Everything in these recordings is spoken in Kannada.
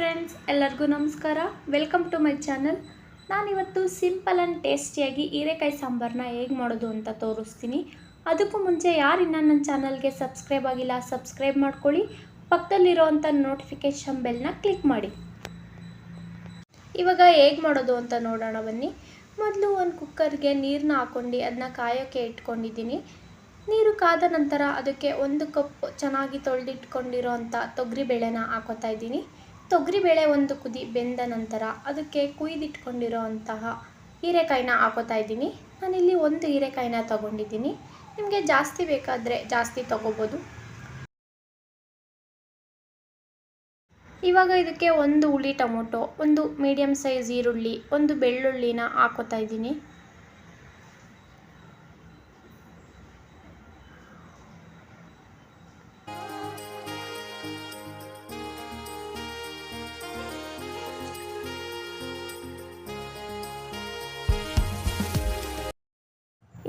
ಫ್ರೆಂಡ್ಸ್, ಎಲ್ಲರಿಗೂ ನಮಸ್ಕಾರ. Welcome to my channel. ನಾನಿವತ್ತು ಸಿಂಪಲ್ ಆ್ಯಂಡ್ ಟೇಸ್ಟಿಯಾಗಿ ಹೀರೆಕಾಯಿ ಸಾಂಬಾರನ್ನ ಹೇಗೆ ಮಾಡೋದು ಅಂತ ತೋರಿಸ್ತೀನಿ. ಅದಕ್ಕೂ ಮುಂಚೆ ಯಾರು ಇನ್ನೂ ನನ್ನ ಚಾನಲ್ಗೆ ಸಬ್ಸ್ಕ್ರೈಬ್ ಆಗಿಲ್ಲ, ಸಬ್ಸ್ಕ್ರೈಬ್ ಮಾಡ್ಕೊಳ್ಳಿ. ಪಕ್ಕದಲ್ಲಿರೋವಂಥ ನೋಟಿಫಿಕೇಷನ್ ಬೆಲ್ನ ಕ್ಲಿಕ್ ಮಾಡಿ. ಇವಾಗ ಹೇಗೆ ಮಾಡೋದು ಅಂತ ನೋಡೋಣ ಬನ್ನಿ. ಮೊದಲು ಒಂದು ಕುಕ್ಕರ್ಗೆ ನೀರನ್ನ ಹಾಕ್ಕೊಂಡು ಅದನ್ನ ಕಾಯೋಕ್ಕೆ ಇಟ್ಕೊಂಡಿದ್ದೀನಿ. ನೀರು ಕಾದ ನಂತರ ಅದಕ್ಕೆ 1 ಕಪ್ ಚೆನ್ನಾಗಿ ತೊಳೆದಿಟ್ಕೊಂಡಿರೋ ಅಂಥ ತೊಗರಿಬೇಳೆನ ಹಾಕೋತಾ ಇದ್ದೀನಿ. ತೊಗರಿಬೇಳೆ ಒಂದು ಕುದಿ ಬೆಂದ ನಂತರ ಅದಕ್ಕೆ ಕುಯ್ದಿಟ್ಕೊಂಡಿರೋ ಅಂತಹ ಹೀರೆಕಾಯಿನ ಹಾಕೋತಾ ಇದ್ದೀನಿ. ನಾನಿಲ್ಲಿ 1 ಹೀರೆಕಾಯಿನ ತೊಗೊಂಡಿದ್ದೀನಿ. ನಿಮಗೆ ಜಾಸ್ತಿ ಬೇಕಾದರೆ ಜಾಸ್ತಿ ತೊಗೋಬೋದು. ಇವಾಗ ಇದಕ್ಕೆ 1 ಹುಳಿ ಟೊಮೊಟೊ, 1 ಮೀಡಿಯಮ್ ಸೈಜ್ ಈರುಳ್ಳಿ, 1 ಬೆಳ್ಳುಳ್ಳಿನ ಹಾಕೋತಾ ಇದ್ದೀನಿ.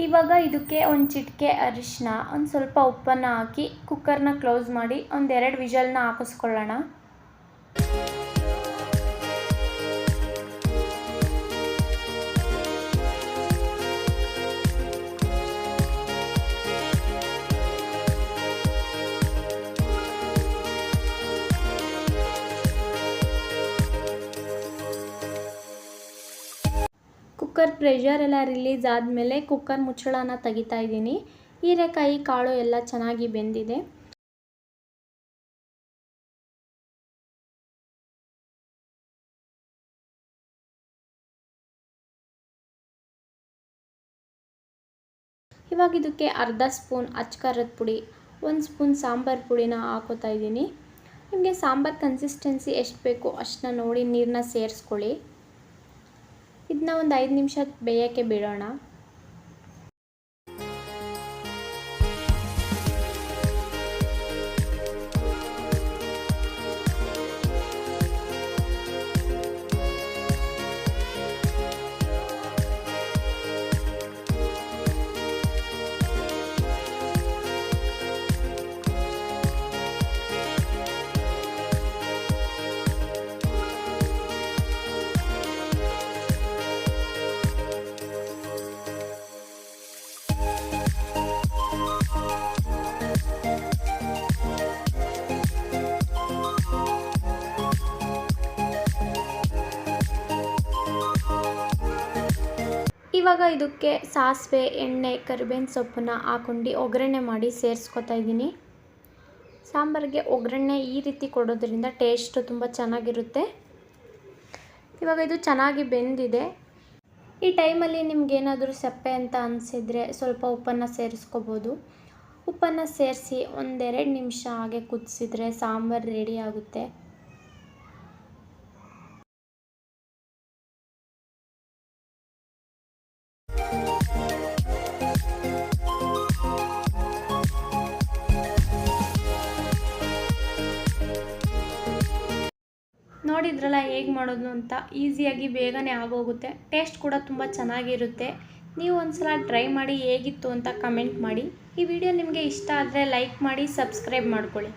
ಇವಾಗ ಇದಕ್ಕೆ ಒಂದು ಚಿಟಿಕೆ ಅರಿಶಿನ, ಒಂದು ಸ್ವಲ್ಪ ಉಪ್ಪನ್ನು ಹಾಕಿ ಕುಕ್ಕರ್ನ ಕ್ಲೋಸ್ ಮಾಡಿ 1-2 ವಿಷಲ್ನ ಹಾಕಿಸ್ಕೊಳ್ಳೋಣ. ಕುಕ್ಕರ್ ಪ್ರೆಷರ್ ಎಲ್ಲ ರಿಲೀಸ್ ಆದಮೇಲೆ ಕುಕ್ಕರ್ ಮುಚ್ಚಳನ ತೆಗಿತಾ ಇದ್ದೀನಿ. ಹೀರೆಕಾಯಿ ಕಾಳು ಎಲ್ಲ ಚೆನ್ನಾಗಿ ಬೆಂದಿದೆ. ಇವಾಗ ಇದಕ್ಕೆ ಅರ್ಧ ಸ್ಪೂನ್ ಅಚ್ಕಾರದ ಪುಡಿ, 1 ಸ್ಪೂನ್ ಸಾಂಬಾರು ಪುಡಿನ ಹಾಕೋತಾ ಇದ್ದೀನಿ. ನಿಮಗೆ ಸಾಂಬಾರು ಕನ್ಸಿಸ್ಟೆನ್ಸಿ ಎಷ್ಟು ಬೇಕು ಅಷ್ಟನ್ನ ನೋಡಿ ನೀರನ್ನ ಸೇರಿಸ್ಕೊಳ್ಳಿ. ಇದನ್ನ ಒಂದು 5 ನಿಮಿಷ ಬೇಯೋಕ್ಕೆ ಬಿಡೋಣ. ಇವಾಗ ಇದಕ್ಕೆ ಸಾಸಿವೆ, ಎಣ್ಣೆ, ಕರಿಬೇವಿನ ಸೊಪ್ಪನ್ನ ಹಾಕೊಂಡು ಒಗ್ಗರಣೆ ಮಾಡಿ ಸೇರಿಸ್ಕೊತಾ ಇದ್ದೀನಿ. ಸಾಂಬಾರಿಗೆ ಒಗ್ಗರಣೆ ಈ ರೀತಿ ಕೊಡೋದ್ರಿಂದ ಟೇಸ್ಟು ತುಂಬ ಚೆನ್ನಾಗಿರುತ್ತೆ. ಇವಾಗ ಇದು ಚೆನ್ನಾಗಿ ಬೆಂದಿದೆ. ಈ ಟೈಮಲ್ಲಿ ನಿಮಗೇನಾದರೂ ಸಪ್ಪೆ ಅಂತ ಅನಿಸಿದರೆ ಸ್ವಲ್ಪ ಉಪ್ಪನ್ನು ಸೇರಿಸ್ಕೋಬೋದು. ಉಪ್ಪನ್ನು ಸೇರಿಸಿ 1-2 ನಿಮಿಷ ಹಾಗೆ ಕುದಿಸಿದ್ರೆ ಸಾಂಬಾರು ರೆಡಿ ಆಗುತ್ತೆ. ನೋಡಿದ್ರಲ್ಲ ಹೇಗೆ ಮಾಡೋದು ಅಂತ. ಈಸಿಯಾಗಿ ಬೇಗನೆ ಆಗೋಗುತ್ತೆ. ಟೇಸ್ಟ್ ಕೂಡ ತುಂಬ ಚೆನ್ನಾಗಿರುತ್ತೆ. ನೀವು ಒಂದ್ಸಲ ಟ್ರೈ ಮಾಡಿ ಹೇಗಿತ್ತು ಅಂತ ಕಮೆಂಟ್ ಮಾಡಿ. ಈ ವಿಡಿಯೋ ನಿಮಗೆ ಇಷ್ಟ ಆದರೆ ಲೈಕ್ ಮಾಡಿ, ಸಬ್ಸ್ಕ್ರೈಬ್ ಮಾಡ್ಕೊಳ್ಳಿ.